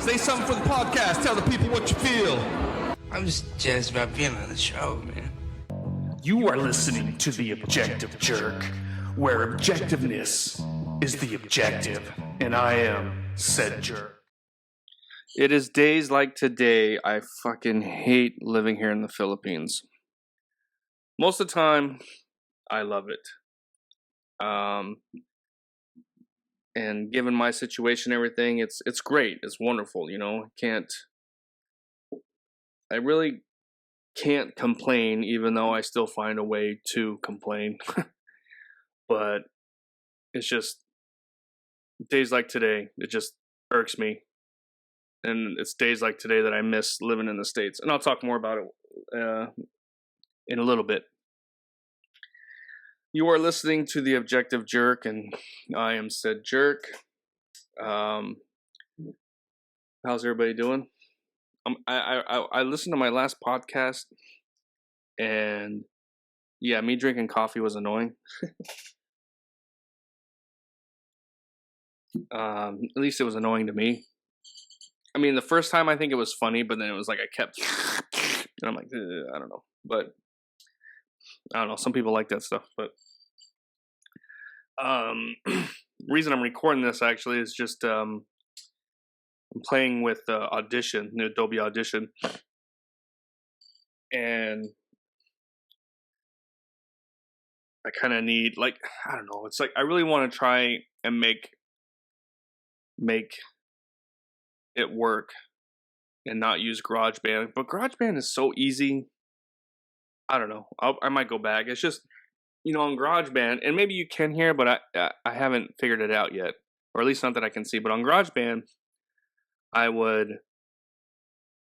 Say something for the podcast. Tell the people what you feel. I'm just jazzed about being on the show, man. You are listening to The Objective Jerk, where objectiveness is the objective, and I am said jerk. It is days like today I fucking hate living here in the Philippines. Most of the time, I love it. And given my situation and everything, it's great. It's wonderful, you know. I really can't complain, even though I still find a way to complain. But it's just days like today, it just irks me. And it's days like today that I miss living in the States. And I'll talk more about it in a little bit. You are listening to The Objective Jerk, and I am said jerk. How's everybody doing? I listened to my last podcast, and yeah, me drinking coffee was annoying. At least it was annoying to me. I mean, the first time I think it was funny, but then it was like I kept, and I'm like, I don't know. But I don't know. Some people like that stuff, but reason I'm recording this actually is just I'm playing with Audition, the Adobe Audition, and I kind of need, like, I don't know. It's like I really want to try and make it work and not use GarageBand, but GarageBand is so easy. I don't know. I might go back. It's just, you know, on GarageBand, and maybe you can hear, but I haven't figured it out yet, or at least not that I can see. But on GarageBand, I would,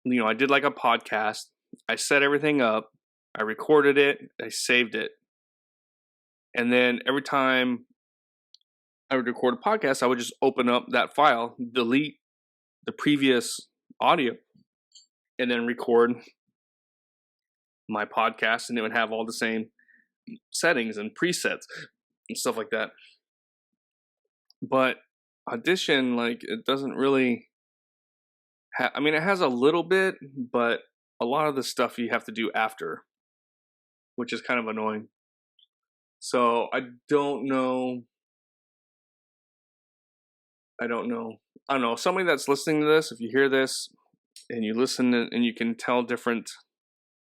you know, I did like a podcast. I set everything up. I recorded it. I saved it. And then every time I would record a podcast, I would just open up that file, delete the previous audio, and then record my podcast, and it would have all the same settings and presets and stuff like that. But Audition, like, it doesn't really I mean, it has a little bit, but a lot of the stuff you have to do after, which is kind of annoying. So I don't know. Somebody that's listening to this, if you hear this and you listen and you can tell different,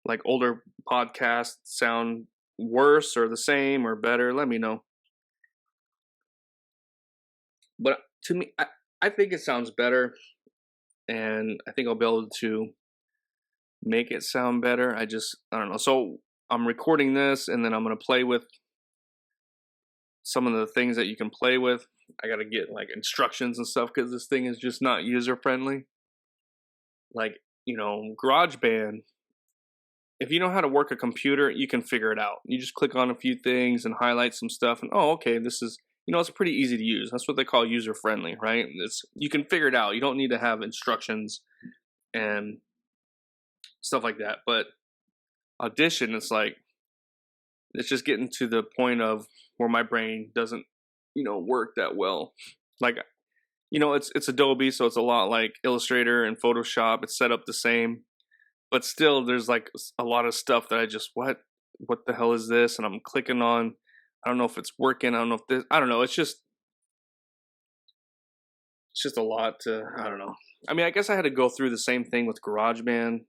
like, older podcasts sound worse or the same or better, let me know. But to me, I think it sounds better, and I think I'll be able to make it sound better. I don't know. So I'm recording this, and then I'm going to play with some of the things that you can play with. I got to get, like, instructions and stuff, because this thing is just not user friendly. Like, you know, GarageBand, if you know how to work a computer, you can figure it out. You just click on a few things and highlight some stuff, and oh, okay, this is, you know, it's pretty easy to use. That's what they call user friendly, right? You can figure it out. You don't need to have instructions and stuff like that. But Audition, it's like, it's just getting to the point of where my brain doesn't, you know, work that well. Like, you know, it's Adobe, so it's a lot like Illustrator and Photoshop. It's set up the same, but still there's like a lot of stuff that I just, what the hell is this? And I'm clicking on, I don't know if it's working. I don't know if this, I don't know. It's just a lot to, I don't know. I mean, I guess I had to go through the same thing with GarageBand,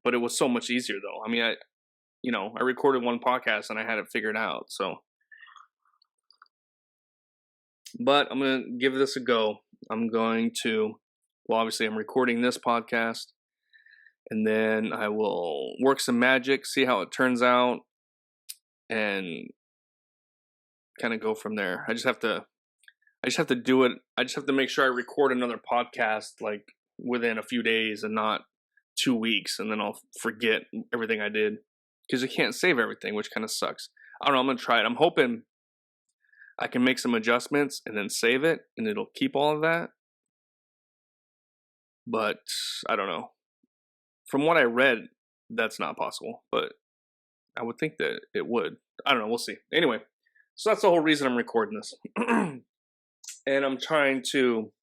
but it was so much easier though. I mean, I recorded one podcast and I had it figured out, so. But I'm going to give this a go. Obviously I'm recording this podcast, and then I will work some magic, see how it turns out, and kind of go from there. I just have to do it. I just have to make sure I record another podcast, like, within a few days and not 2 weeks, and then I'll forget everything I did, because you can't save everything, which kind of sucks. I don't know. I'm going to try it. I'm hoping I can make some adjustments and then save it, and it'll keep all of that. But I don't know. From what I read, that's not possible, but I would think that it would. I don't know. We'll see. Anyway, so that's the whole reason I'm recording this. And I'm trying to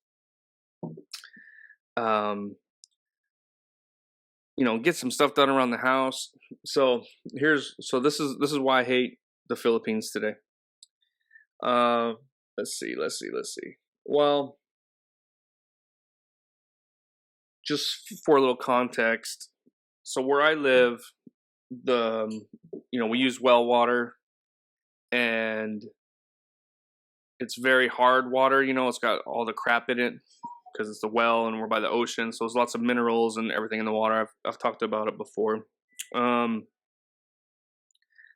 Get some stuff done around the house. So this is why I hate the Philippines today. Let's see. Well, just for a little context, so where I live, we use well water, and it's very hard water. It's got all the crap in it because it's the well, and we're by the ocean, so there's lots of minerals and everything in the water. I've talked about it before,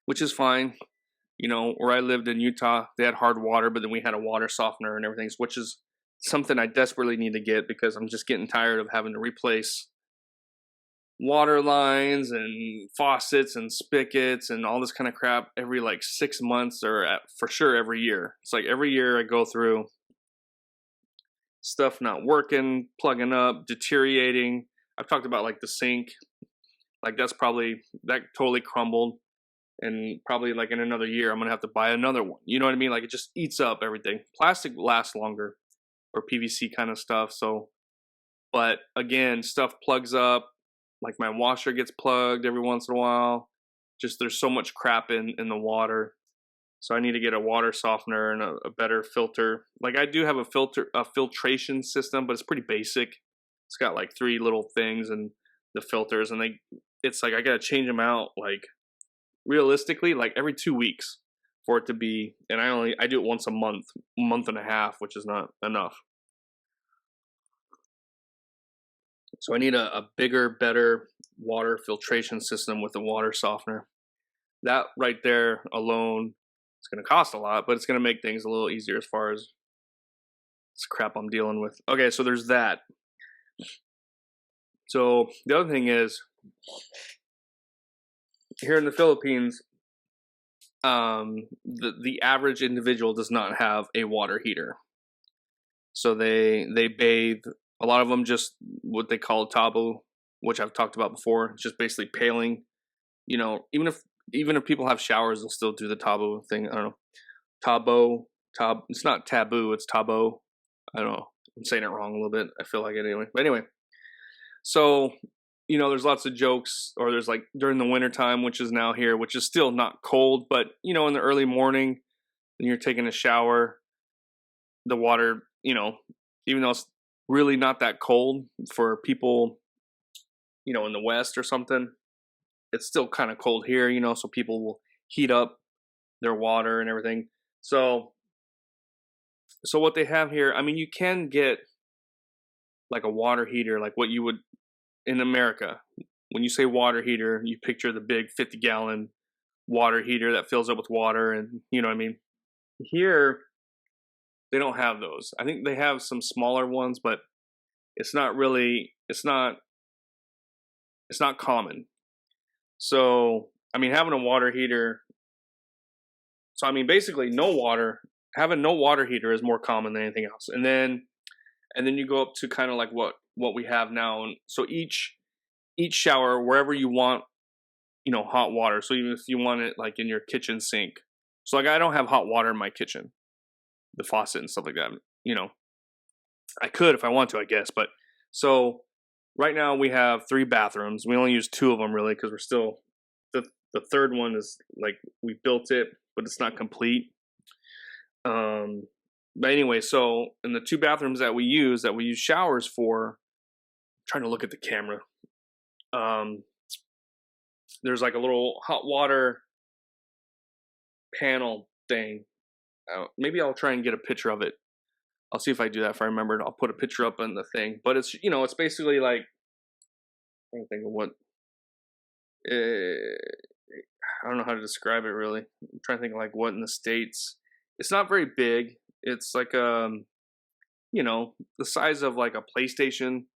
which is fine. Where I lived in Utah, they had hard water, but then we had a water softener and everything, which is something I desperately need to get because I'm just getting tired of having to replace water lines and faucets and spigots and all this kind of crap every like 6 months, or for sure every year. It's like every year I go through stuff not working, plugging up, deteriorating. I've talked about like the sink, like that totally crumbled. And probably like in another year, I'm going to have to buy another one. You know what I mean? Like it just eats up everything. Plastic lasts longer, or PVC kind of stuff. So, but again, stuff plugs up. Like my washer gets plugged every once in a while. Just there's so much crap in the water. So I need to get a water softener and a better filter. Like I do have a filtration system, but it's pretty basic. It's got like 3 little things and the filters, and it's like I got to change them out like realistically like every 2 weeks for it to be, and I do it once a month and a half, which is not enough. So I need a bigger, better water filtration system with a water softener. That right there alone, it's going to cost a lot, but it's going to make things a little easier as far as this crap I'm dealing with. Okay, so there's that. So the other thing is, here in the Philippines, the average individual does not have a water heater. So they bathe, a lot of them just what they call tabo, which I've talked about before. It's just basically paling. Even if people have showers, they'll still do the tabo thing. I don't know. It's not taboo, it's tabo. I don't know. I'm saying it wrong a little bit. I feel like it anyway. But anyway, so there's lots of jokes, or there's like during the winter time, which is now here, which is still not cold, but in the early morning when you're taking a shower, the water, even though it's really not that cold for people, in the West or something, it's still kind of cold here, so people will heat up their water and everything. So what they have here, I mean, you can get like a water heater, like what you would in America. When you say water heater, you picture the big 50-gallon water heater that fills up with water, and you know what I mean. Here, they don't have those. I think they have some smaller ones, but it's not common. So, I mean, having a water heater, so I mean, basically having no water heater is more common than anything else. And then you go up to kind of like what we have now. And so each shower, wherever you want, hot water. So even if you want it like in your kitchen sink. So like I don't have hot water in my kitchen, the faucet and stuff like that. I could if I want to, I guess. But so right now we have 3 bathrooms. We only use 2 of them really because we're still, the third one is like we built it, but it's not complete. But anyway, so in the 2 bathrooms that we use showers for, I'm trying to look at the camera. There's like a little hot water panel thing. Maybe I'll try and get a picture of it. I'll see if I do that if I remember it. I'll put a picture up on the thing. But it's it's basically like, I'm trying to think of what. I don't know how to describe it really. I'm trying to think of like what in the States. It's not very big. It's like the size of like a PlayStation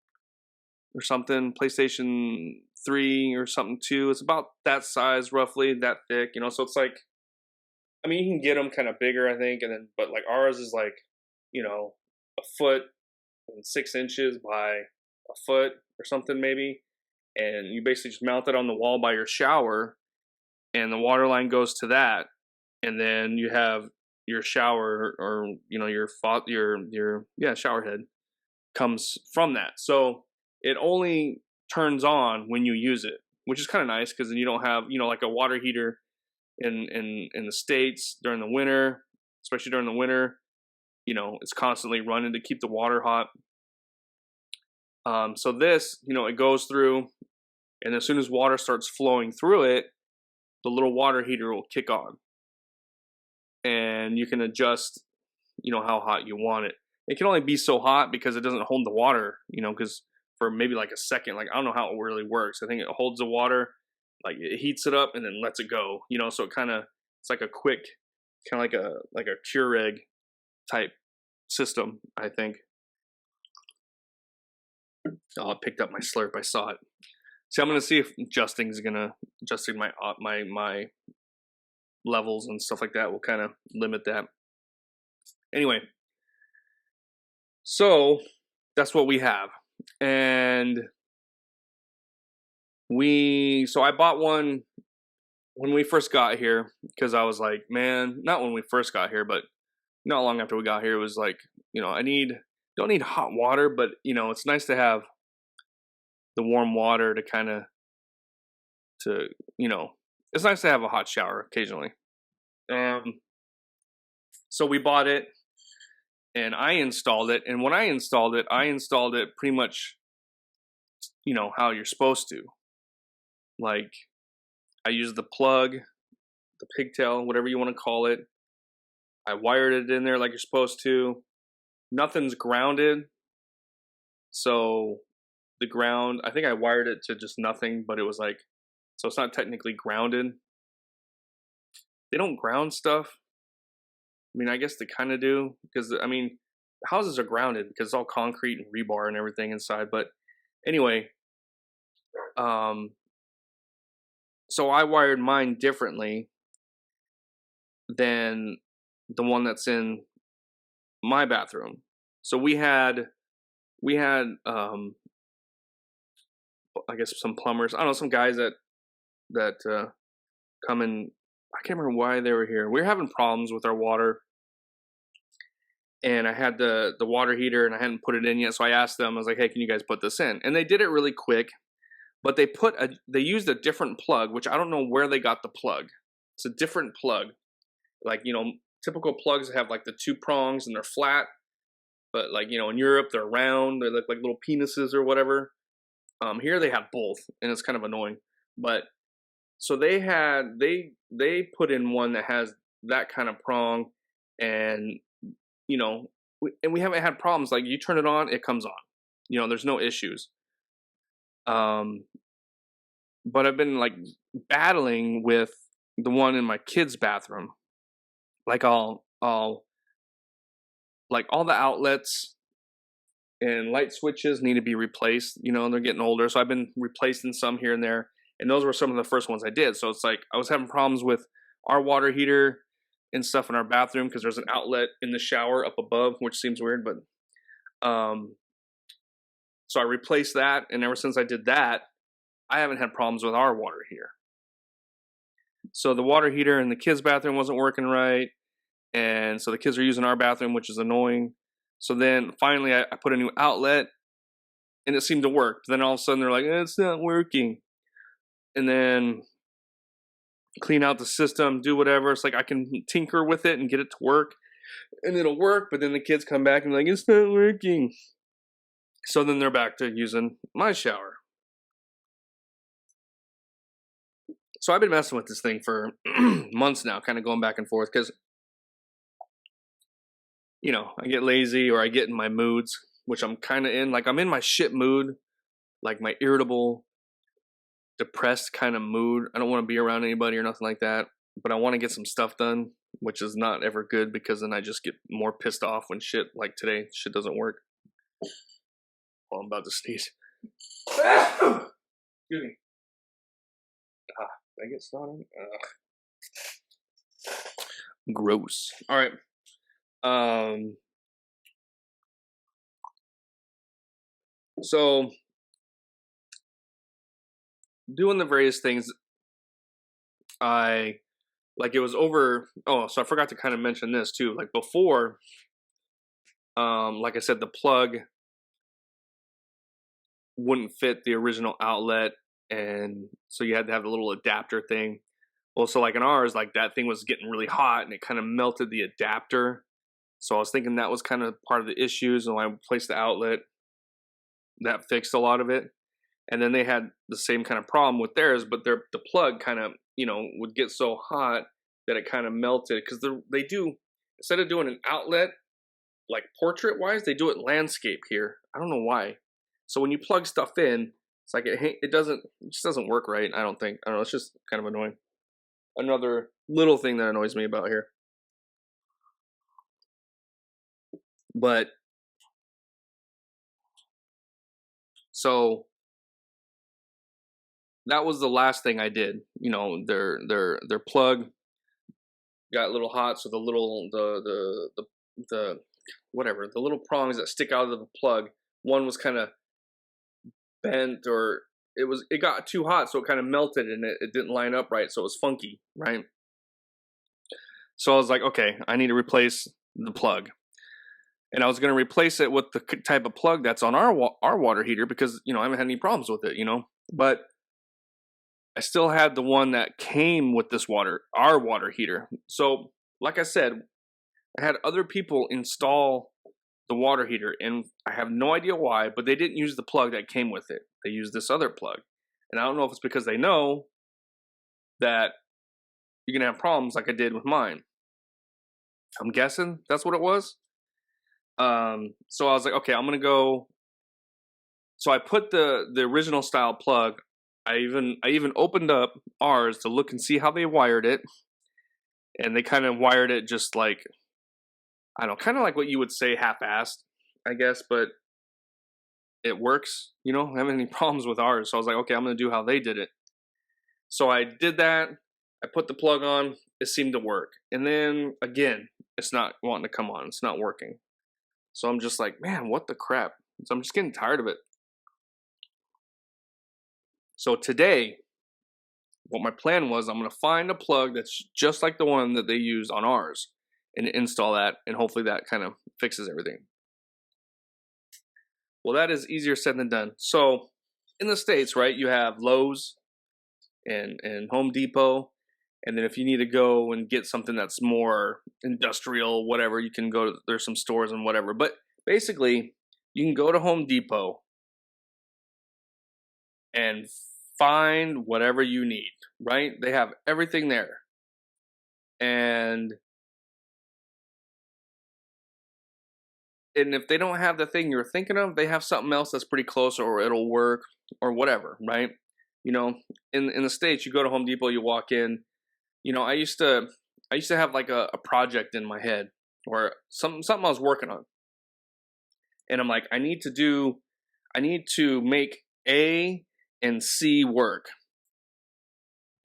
or something. PlayStation 3 or something 2. It's about that size roughly, that thick. So it's like, I mean, you can get them kind of bigger, I think, but like ours is like, a foot and 6 inches by a foot or something maybe, and you basically just mount it on the wall by your shower, and the water line goes to that, and then you have your shower or your shower head, comes from that. So it only turns on when you use it, which is kind of nice because then you don't have, like a water heater in the States during the winter, especially during the winter, it's constantly running to keep the water hot. So this, it goes through, and as soon as water starts flowing through it, the little water heater will kick on. And you can adjust, how hot you want it. It can only be so hot because it doesn't hold the water, because for maybe like a second, like I don't know how it really works. I think it holds the water, like it heats it up and then lets it go, so it's like a quick, kind of like a Keurig type system, I think. Oh, I picked up my slurp. I saw it. See, I'm gonna see if adjusting my levels and stuff like that will kind of limit that. Anyway, so that's what we have, and so I bought one when we first got here because I was like, man, not when we first got here, but not long after we got here. It was like, don't need hot water, but it's nice to have the warm water to it's nice to have a hot shower occasionally. So we bought it and I installed it. And when I installed it pretty much, how you're supposed to. Like I used the plug, the pigtail, whatever you want to call it. I wired it in there like you're supposed to. Nothing's grounded. So the ground, I think I wired it to just nothing, but it was like, so it's not technically grounded. They don't ground stuff. I mean, I guess they kind of do because, houses are grounded because it's all concrete and rebar and everything inside. But anyway, so I wired mine differently than the one that's in my bathroom. So we had I guess some plumbers, I don't know, some guys that come in. I can't remember why they were here. We were having problems with our water, and I had the water heater and I hadn't put it in yet. So I asked them, I was like, hey, can you guys put this in? And they did it really quick, but they used a different plug, which I don't know where they got the plug. It's a different plug. Like, typical plugs have like the 2 prongs and they're flat, but like, in Europe, they're round. They look like little penises or whatever. Here they have both, and it's kind of annoying. But so they put in one that has that kind of prong, and we haven't had problems. Like you turn it on, it comes on. There's no issues. But I've been like battling with the one in my kids' bathroom. Like I'll like all the outlets and light switches need to be replaced, they're getting older. So I've been replacing some here and there. And those were some of the first ones I did. So it's like I was having problems with our water heater and stuff in our bathroom because there's an outlet in the shower up above, which seems weird. But so I replaced that. And ever since I did that, I haven't had problems with our water heater. So the water heater in the kids' bathroom wasn't working right. And so the kids are using our bathroom, which is annoying. So then finally I put a new outlet and it seemed to work. But then all of a sudden they're like, it's not working. And then clean out the system, do whatever. It's like I can tinker with it and get it to work and it'll work. But then the kids come back and they're like, it's not working. So then they're back to using my shower. So I've been messing with this thing for months now, kind of going back and forth because I get lazy or I get in my moods, which I'm kind of in. Like I'm in my shit mood, like my irritable, depressed kind of mood. I don't want to be around anybody or nothing like that, but I want to get some stuff done, which is not ever good because then I just get more pissed off when shit like today, shit doesn't work. Well, I'm about to sneeze. Excuse me. Did I get started? Gross. All right. So doing the various things, it was over. Oh, so I forgot to kind of mention this too. Like before, like I said, the plug wouldn't fit the original outlet, and so you had to have the little adapter thing. Well, so like in ours, like that thing was getting really hot and it kind of melted the adapter. So I was thinking that was kind of part of the issues, and when I replaced the outlet, that fixed a lot of it. And then they had the same kind of problem with theirs, but the plug kind of, would get so hot that it kind of melted, because they do, instead of doing an outlet like portrait wise, they do it landscape here. I don't know why. So when you plug stuff in, it's like it just doesn't work right. I don't know. It's just kind of annoying. Another little thing that annoys me about here. But so that was the last thing I did. Their plug got a little hot, so the little prongs that stick out of the plug, one was kind of bent, or it got too hot, so it kind of melted and it didn't line up right, so it was funky, right? So I was like, okay, I need to replace the plug. And I was going to replace it with the type of plug that's on our water heater, because, I haven't had any problems with it, But I still had the one that came with our water heater. So, like I said, I had other people install the water heater, and I have no idea why, but they didn't use the plug that came with it. They used this other plug. And I don't know if it's because they know that you're going to have problems like I did with mine. I'm guessing that's what it was. So I was like, okay, I'm going to go. So I put the original style plug. I even opened up ours to look and see how they wired it. And they kind of wired it just like, I don't know, kind of like what you would say half-assed, I guess, but it works, I don't have any problems with ours. So I was like, okay, I'm going to do how they did it. So I did that. I put the plug on. It seemed to work. And then again, it's not wanting to come on. It's not working. So I'm just like, man, what the crap? So I'm just getting tired of it. So today, what my plan was, I'm going to find a plug that's just like the one that they use on ours and install that, and hopefully that kind of fixes everything. Well, that is easier said than done. So in the States, right, you have Lowe's and Home Depot. And then if you need to go and get something that's more industrial, whatever, you can go to, there's some stores and whatever. But basically, you can go to Home Depot and find whatever you need, right? They have everything there. And if they don't have the thing you're thinking of, they have something else that's pretty close, or it'll work, or whatever, right? In the States, you go to Home Depot, you walk in. I used to have like a project in my head, or something I was working on. And I'm like, I need to make A and C work.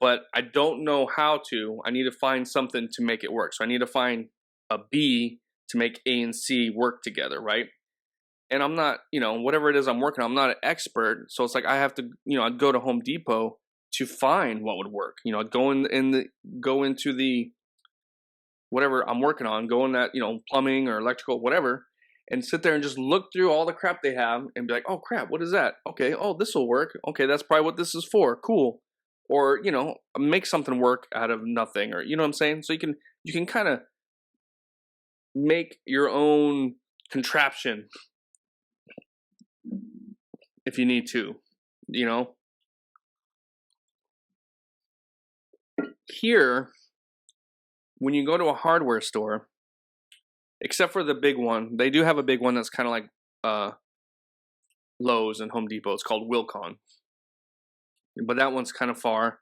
But I don't know how to. I need to find something to make it work. So I need to find a B to make A and C work together, right? And I'm not, whatever it is I'm working on, I'm not an expert. So it's like I have to, I'd go to Home Depot to find what would work. I'd go into the whatever I'm working on, go in that, plumbing or electrical, whatever, and sit there and just look through all the crap they have and be like, oh crap, what is that? Okay, oh, this will work. Okay, that's probably what this is for. Cool. Or, make something work out of nothing, or, what I'm saying? So you can kind of make your own contraption if you need to, Here, when you go to a hardware store, except for the big one, they do have a big one that's kind of like Lowe's and Home Depot. It's called Wilcon. But that one's kind of far.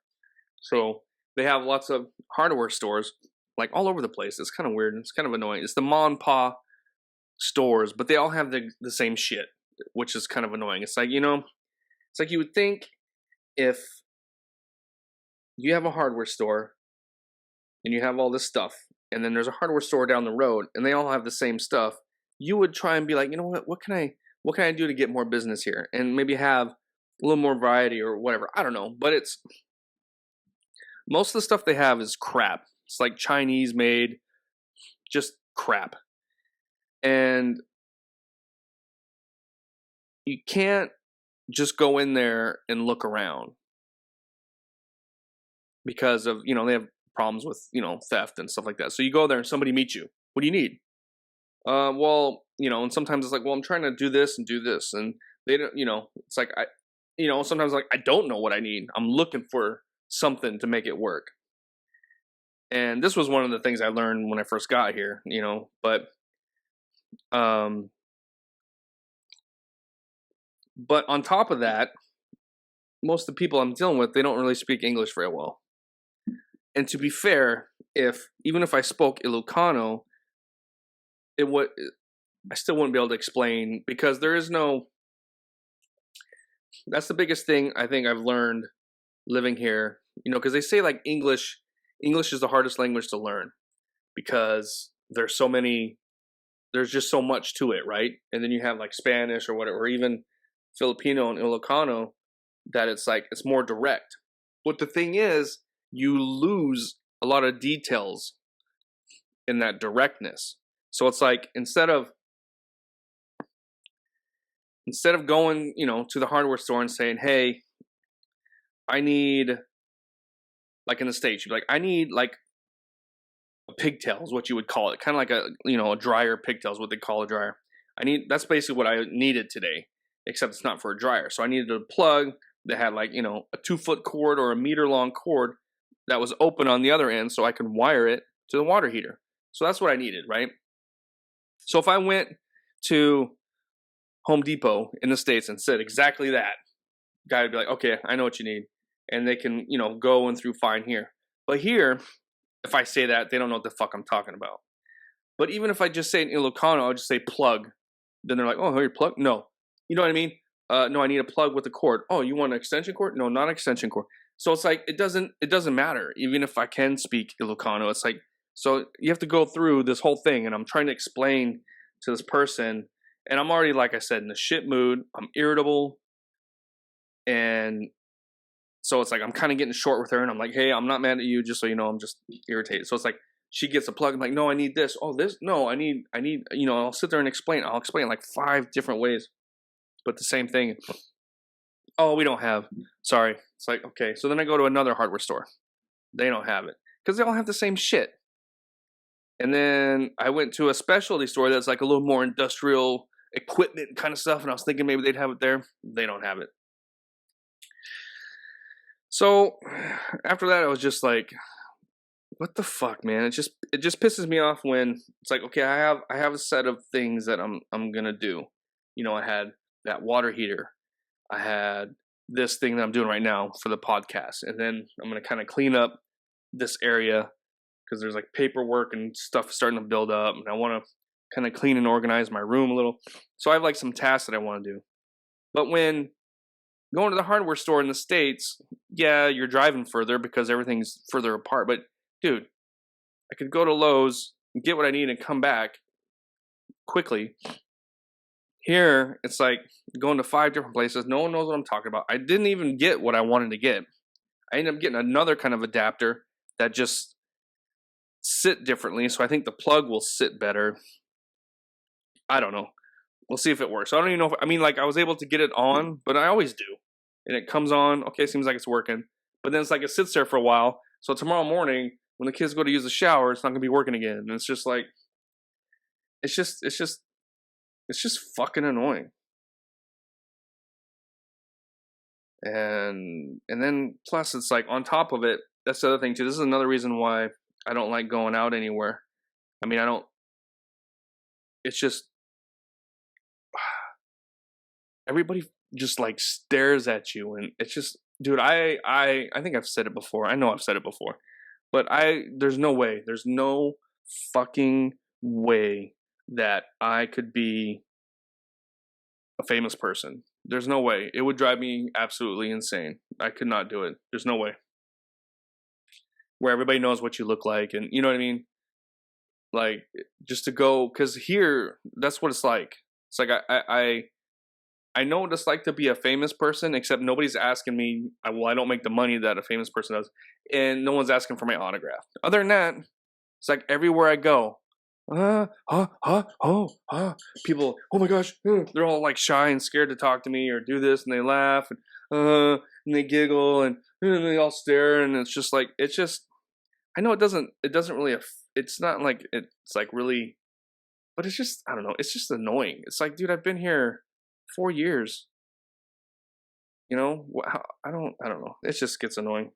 So they have lots of hardware stores like all over the place. It's kind of weird. It's kind of annoying. It's the ma and pa stores, but they all have the same shit, which is kind of annoying. It's like, it's like you would think if you have a hardware store and you have all this stuff, and then there's a hardware store down the road and they all have the same stuff, you would try and be like, what can I do to get more business here, and maybe have a little more variety or whatever. I don't know, but it's most of the stuff they have is crap. It's like Chinese made, just crap. And you can't just go in there and look around because of, they have problems with, theft and stuff like that. So you go there and somebody meets you. What do you need? Well, and sometimes it's like, well, I'm trying to do this and do this. And they don't, it's like, sometimes like, I don't know what I need. I'm looking for something to make it work. And this was one of the things I learned when I first got here, but on top of that, most of the people I'm dealing with, they don't really speak English very well. And to be fair, even if I spoke Ilocano, I still wouldn't be able to explain, because there is no. That's the biggest thing I think I've learned living here, because they say like English is the hardest language to learn because there's just so much to it, right? And then you have like Spanish or whatever, or even Filipino and Ilocano, that it's like, it's more direct. But the thing is, you lose a lot of details in that directness. So it's like, instead of going, to the hardware store and saying, hey, I need, like in the States, you'd be like, I need like a pigtail is what you would call it. Kind of like a dryer pigtail is what they call a dryer. That's basically what I needed today, except it's not for a dryer. So I needed a plug that had like, a 2-foot cord or a meter long cord that was open on the other end so I could wire it to the water heater. So that's what I needed, right? So if I went to Home Depot in the States and said exactly that, guy would be like, okay, I know what you need. And they can, go and through fine here. But here, if I say that, they don't know what the fuck I'm talking about. But even if I just say in Ilocano, I'll just say plug. Then they're like, oh, your plug? No. You know what I mean? No, I need a plug with a cord. Oh, you want an extension cord? No, not an extension cord. So it's like, it doesn't matter. Even if I can speak Ilocano, it's like, so you have to go through this whole thing. And I'm trying to explain to this person. And I'm already, like I said, in a shit mood. I'm irritable. And so it's like, I'm kind of getting short with her. And I'm like, hey, I'm not mad at you. Just so you know, I'm just irritated. So it's like, she gets a plug. I'm like, no, I need this. Oh, this. No, I need, I'll sit there and explain. I'll explain like 5 different ways. But the same thing. Oh, we don't have. Sorry. It's like, okay. So then I go to another hardware store. They don't have it. Because they all have the same shit. And then I went to a specialty store that's like a little more industrial equipment kind of stuff. And I was thinking maybe they'd have it there. They don't have it. So after that, I was just like, what the fuck, man? It just pisses me off when it's like, okay, I have a set of things that I'm gonna do. I had that water heater. I had this thing that I'm doing right now for the podcast. And then I'm gonna kind of clean up this area because there's like paperwork and stuff starting to build up, and I want to kind of clean and organize my room a little. So I have like some tasks that I want to do. But when going to the hardware store in the States, yeah, you're driving further because everything's further apart. But dude, I could go to Lowe's, get what I need, and come back quickly. Here, it's like going to 5 different places. No one knows what I'm talking about. I didn't even get what I wanted to get. I ended up getting another kind of adapter that just sit differently. So I think the plug will sit better. I don't know. We'll see if it works. I don't even know if, I was able to get it on, but I always do. And it comes on. Okay, seems like it's working. But then it's like it sits there for a while. So tomorrow morning, when the kids go to use the shower, it's not going to be working again. And it's just like, it's just fucking annoying. And then plus it's like on top of it, that's the other thing too. This is another reason why I don't like going out anywhere. It's just, everybody just like stares at you, and it's just, dude, I think I've said it before. I know I've said it before, but there's no fucking way that I could be a famous person. There's no way. It would drive me absolutely insane. I could not do it. There's no way. Where everybody knows what you look like, and you know what I mean? Like, just to go, because here, that's what it's like. It's like, I know what it's like to be a famous person, except nobody's asking me. I don't make the money that a famous person does, and no one's asking for my autograph. Other than that, it's like everywhere I go, People, oh my gosh, they're all like shy and scared to talk to me or do this, and they laugh and they giggle and they all stare, and it's just like I know it doesn't really it's not like it's like really, but it's just I don't know, it's just annoying. It's like, dude, I've been here 4 years. You know, I don't know. It just gets annoying.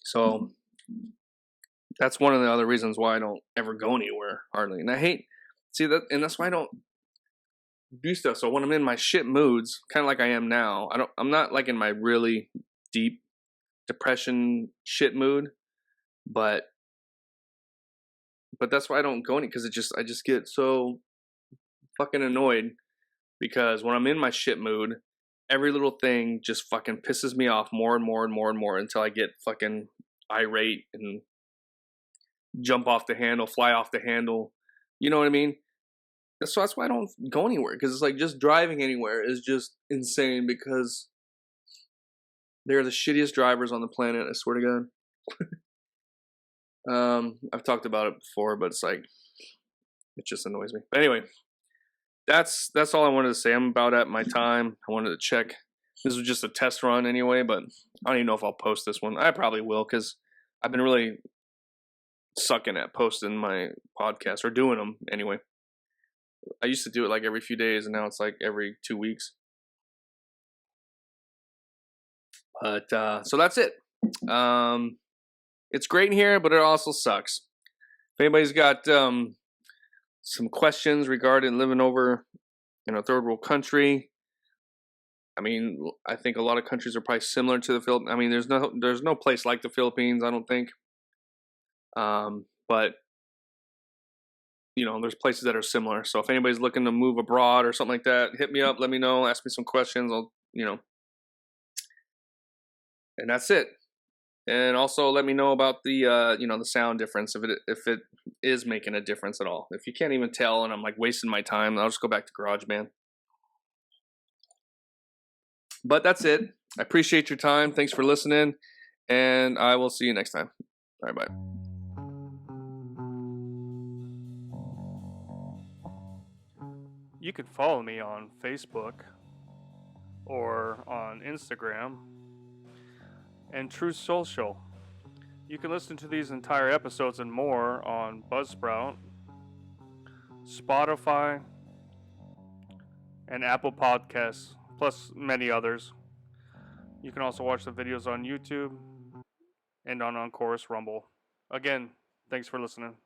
So that's one of the other reasons why I don't ever go anywhere hardly. And I hate and that's why I don't do stuff. So when I'm in my shit moods, kind of like I am now, I'm not like in my really deep depression shit mood, but that's why I don't go any, because I just get so fucking annoyed, because when I'm in my shit mood, every little thing just fucking pisses me off more and more and more and more until I get fucking irate and jump off the handle, fly off the handle. You know what I mean? So that's why I don't go anywhere, because it's like just driving anywhere is just insane, because they're the shittiest drivers on the planet, I swear to God. I've talked about it before, but it's like, it just annoys me. But anyway, that's all I wanted to say. I'm about at my time. I wanted to check. This was just a test run anyway, but I don't even know if I'll post this one. I probably will, because I've been really sucking at posting my podcast, or doing them anyway. I used to do it like every few days, and now it's like every 2 weeks. But so that's it. It's great in here, but it also sucks. If anybody's got some questions regarding living over in a third world country, I mean, I think a lot of countries are probably similar to the Philippines. I mean, there's no place like the Philippines, I don't think. But you know, there's places that are similar. So if anybody's looking to move abroad or something like that, hit me up, let me know, ask me some questions. I'll, you know, and that's it. And also let me know about the, you know, the sound difference, if it is making a difference at all. If you can't even tell and I'm like wasting my time, I'll just go back to GarageBand. But that's it. I appreciate your time. Thanks for listening, and I will see you next time. All right, bye. You can follow me on Facebook or on Instagram and True Social. You can listen to these entire episodes and more on Buzzsprout, Spotify, and Apple Podcasts, plus many others. You can also watch the videos on YouTube and on Chorus Rumble. Again, thanks for listening.